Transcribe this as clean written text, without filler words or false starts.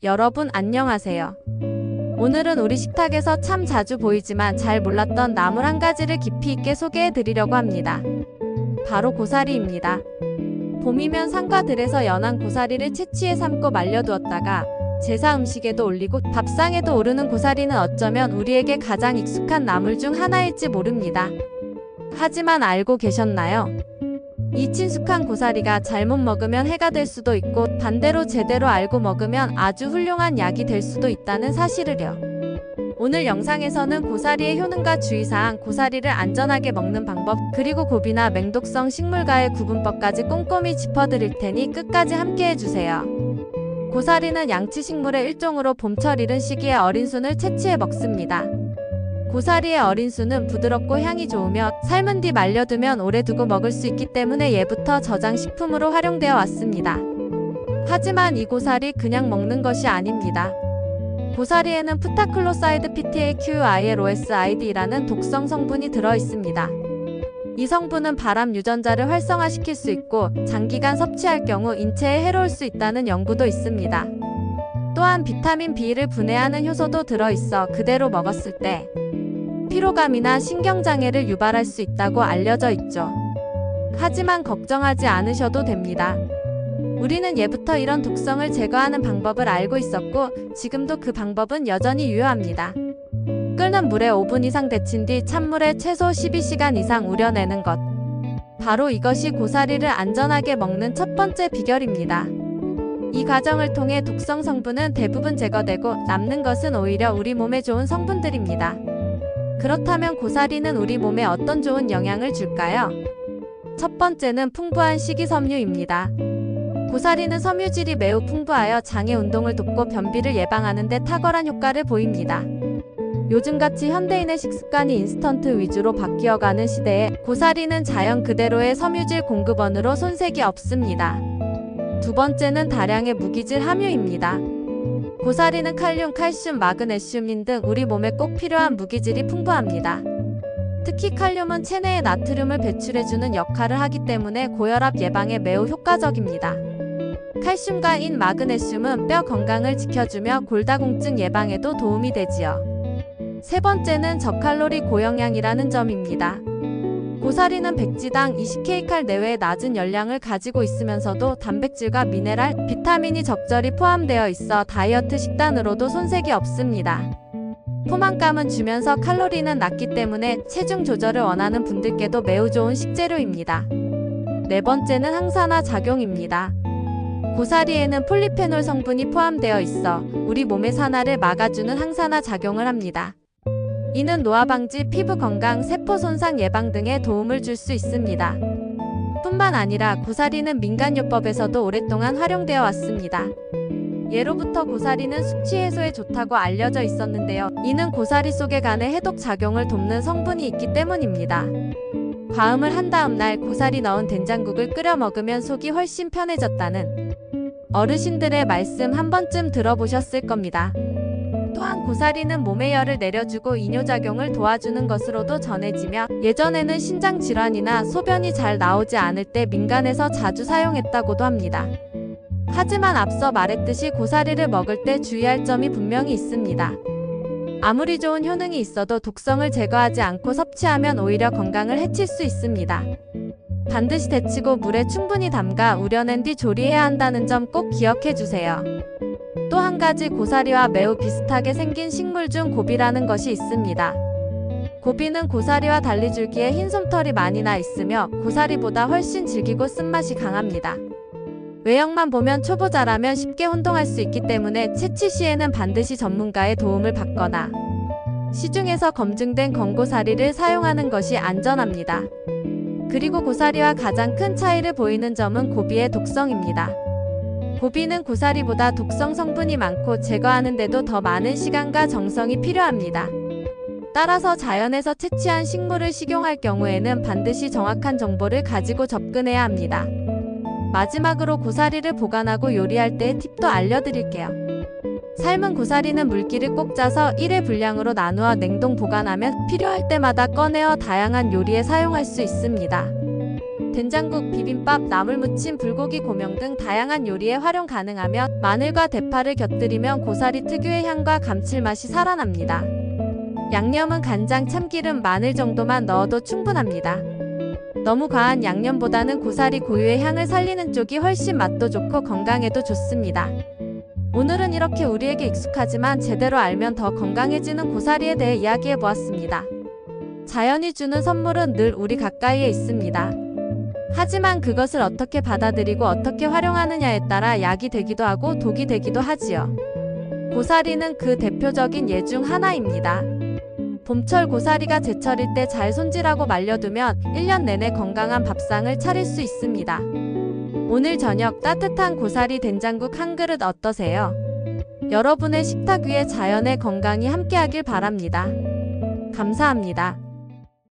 여러분 안녕하세요. 오늘은 우리 식탁에서 참 자주 보이지만 잘 몰랐던 나물 한 가지를 깊이 있게 소개해 드리려고 합니다. 바로 고사리입니다. 봄이면 산과 들에서 연한 고사리를 채취해 삶고 말려두었다가 제사 음식에도 올리고 밥상에도 오르는 고사리는 어쩌면 우리에게 가장 익숙한 나물 중 하나일지 모릅니다. 하지만 알고 계셨나요? 이 친숙한 고사리가 잘못 먹으면 해가 될 수도 있고 반대로 제대로 알고 먹으면 아주 훌륭한 약이 될 수도 있다는 사실을요. 오늘 영상에서는 고사리의 효능과 주의사항, 고사리를 안전하게 먹는 방법, 그리고 고비나 맹독성 식물과의 구분법까지 꼼꼼히 짚어드릴 테니 끝까지 함께 해주세요. 고사리는 양치식물의 일종으로 봄철 이른 시기에 어린 순을 채취해 먹습니다. 고사리의 어린 순은 부드럽고 향이 좋으며 삶은 뒤 말려두면 오래 두고 먹을 수 있기 때문에 예부터 저장식품으로 활용되어 왔습니다. 하지만 이 고사리 그냥 먹는 것이 아닙니다. 고사리에는 프타클로사이드 PTAQILOSID라는 독성 성분이 들어있습니다. 이 성분은 발암 유전자를 활성화시킬 수 있고 장기간 섭취할 경우 인체에 해로울 수 있다는 연구도 있습니다. 또한 비타민 B를 분해하는 효소도 들어있어 그대로 먹었을 때 피로감이나 신경장애를 유발할 수 있다고 알려져 있죠. 하지만 걱정하지 않으셔도 됩니다. 우리는 예부터 이런 독성을 제거하는 방법을 알고 있었고 지금도 그 방법은 여전히 유효합니다. 끓는 물에 5분 이상 데친 뒤 찬물에 최소 12시간 이상 우려내는 것. 바로 이것이 고사리를 안전하게 먹는 첫 번째 비결입니다. 이 과정을 통해 독성 성분은 대부분 제거되고 남는 것은 오히려 우리 몸에 좋은 성분들입니다. 그렇다면 고사리는 우리 몸에 어떤 좋은 영향을 줄까요? 첫 번째는 풍부한 식이섬유입니다. 고사리는 섬유질이 매우 풍부하여 장의 운동을 돕고 변비를 예방하는 데 탁월한 효과를 보입니다. 요즘같이 현대인의 식습관이 인스턴트 위주로 바뀌어가는 시대에 고사리는 자연 그대로의 섬유질 공급원으로 손색이 없습니다. 두 번째는 다량의 무기질 함유입니다. 고사리는 칼륨, 칼슘, 마그네슘 등 우리 몸에 꼭 필요한 무기질이 풍부합니다. 특히 칼륨은 체내의 나트륨을 배출해주는 역할을 하기 때문에 고혈압 예방에 매우 효과적입니다. 칼슘과 인 마그네슘은 뼈 건강을 지켜주며 골다공증 예방에도 도움이 되지요. 세 번째는 저칼로리 고영양이라는 점입니다. 고사리는 백지당 20kcal 내외의 낮은 열량을 가지고 있으면서도 단백질과 미네랄, 비타민이 적절히 포함되어 있어 다이어트 식단으로도 손색이 없습니다. 포만감은 주면서 칼로리는 낮기 때문에 체중 조절을 원하는 분들께도 매우 좋은 식재료입니다. 네 번째는 항산화 작용입니다. 고사리에는 폴리페놀 성분이 포함되어 있어 우리 몸의 산화를 막아주는 항산화 작용을 합니다. 이는 노화 방지, 피부 건강, 세포 손상 예방 등에 도움을 줄 수 있습니다. 뿐만 아니라 고사리는 민간요법에서도 오랫동안 활용되어 왔습니다. 예로부터 고사리는 숙취 해소에 좋다고 알려져 있었는데요. 이는 고사리 속에 간의 해독 작용을 돕는 성분이 있기 때문입니다. 과음을 한 다음 날 고사리 넣은 된장국을 끓여 먹으면 속이 훨씬 편해졌다는 어르신들의 말씀 한 번쯤 들어보셨을 겁니다. 또한 고사리는 몸의 열을 내려주고 이뇨작용을 도와주는 것으로도 전해지며 예전에는 신장질환이나 소변이 잘 나오지 않을 때 민간에서 자주 사용했다고도 합니다. 하지만 앞서 말했듯이 고사리를 먹을 때 주의할 점이 분명히 있습니다. 아무리 좋은 효능이 있어도 독성을 제거하지 않고 섭취하면 오히려 건강을 해칠 수 있습니다. 반드시 데치고 물에 충분히 담가 우려낸 뒤 조리해야 한다는 점 꼭 기억해 주세요. 또 한 가지 고사리와 매우 비슷하게 생긴 식물 중 고비라는 것이 있습니다. 고비는 고사리와 달리 줄기에 흰 솜털이 많이 나 있으며 고사리보다 훨씬 질기고 쓴맛이 강합니다. 외형만 보면 초보자라면 쉽게 혼동할 수 있기 때문에 채취 시에는 반드시 전문가의 도움을 받거나 시중에서 검증된 건고사리를 사용하는 것이 안전합니다. 그리고 고사리와 가장 큰 차이를 보이는 점은 고비의 독성입니다. 고비는 고사리보다 독성 성분이 많고 제거하는 데도 더 많은 시간과 정성이 필요합니다. 따라서 자연에서 채취한 식물을 식용할 경우에는 반드시 정확한 정보를 가지고 접근해야 합니다. 마지막으로 고사리를 보관하고 요리할 때의 팁도 알려드릴게요. 삶은 고사리는 물기를 꼭 짜서 1회 분량으로 나누어 냉동 보관하면 필요할 때마다 꺼내어 다양한 요리에 사용할 수 있습니다. 된장국, 비빔밥, 나물무침, 불고기 고명 등 다양한 요리에 활용 가능하며 마늘과 대파를 곁들이면 고사리 특유의 향과 감칠맛이 살아납니다. 양념은 간장, 참기름, 마늘 정도만 넣어도 충분합니다. 너무 과한 양념보다는 고사리 고유의 향을 살리는 쪽이 훨씬 맛도 좋고 건강에도 좋습니다. 오늘은 이렇게 우리에게 익숙하지만 제대로 알면 더 건강해지는 고사리에 대해 이야기해 보았습니다. 자연이 주는 선물은 늘 우리 가까이에 있습니다. 하지만 그것을 어떻게 받아들이고 어떻게 활용하느냐에 따라 약이 되기도 하고 독이 되기도 하지요. 고사리는 그 대표적인 예 중 하나입니다. 봄철 고사리가 제철일 때 잘 손질하고 말려두면 1년 내내 건강한 밥상을 차릴 수 있습니다. 오늘 저녁 따뜻한 고사리 된장국 한 그릇 어떠세요? 여러분의 식탁 위에 자연의 건강이 함께하길 바랍니다. 감사합니다.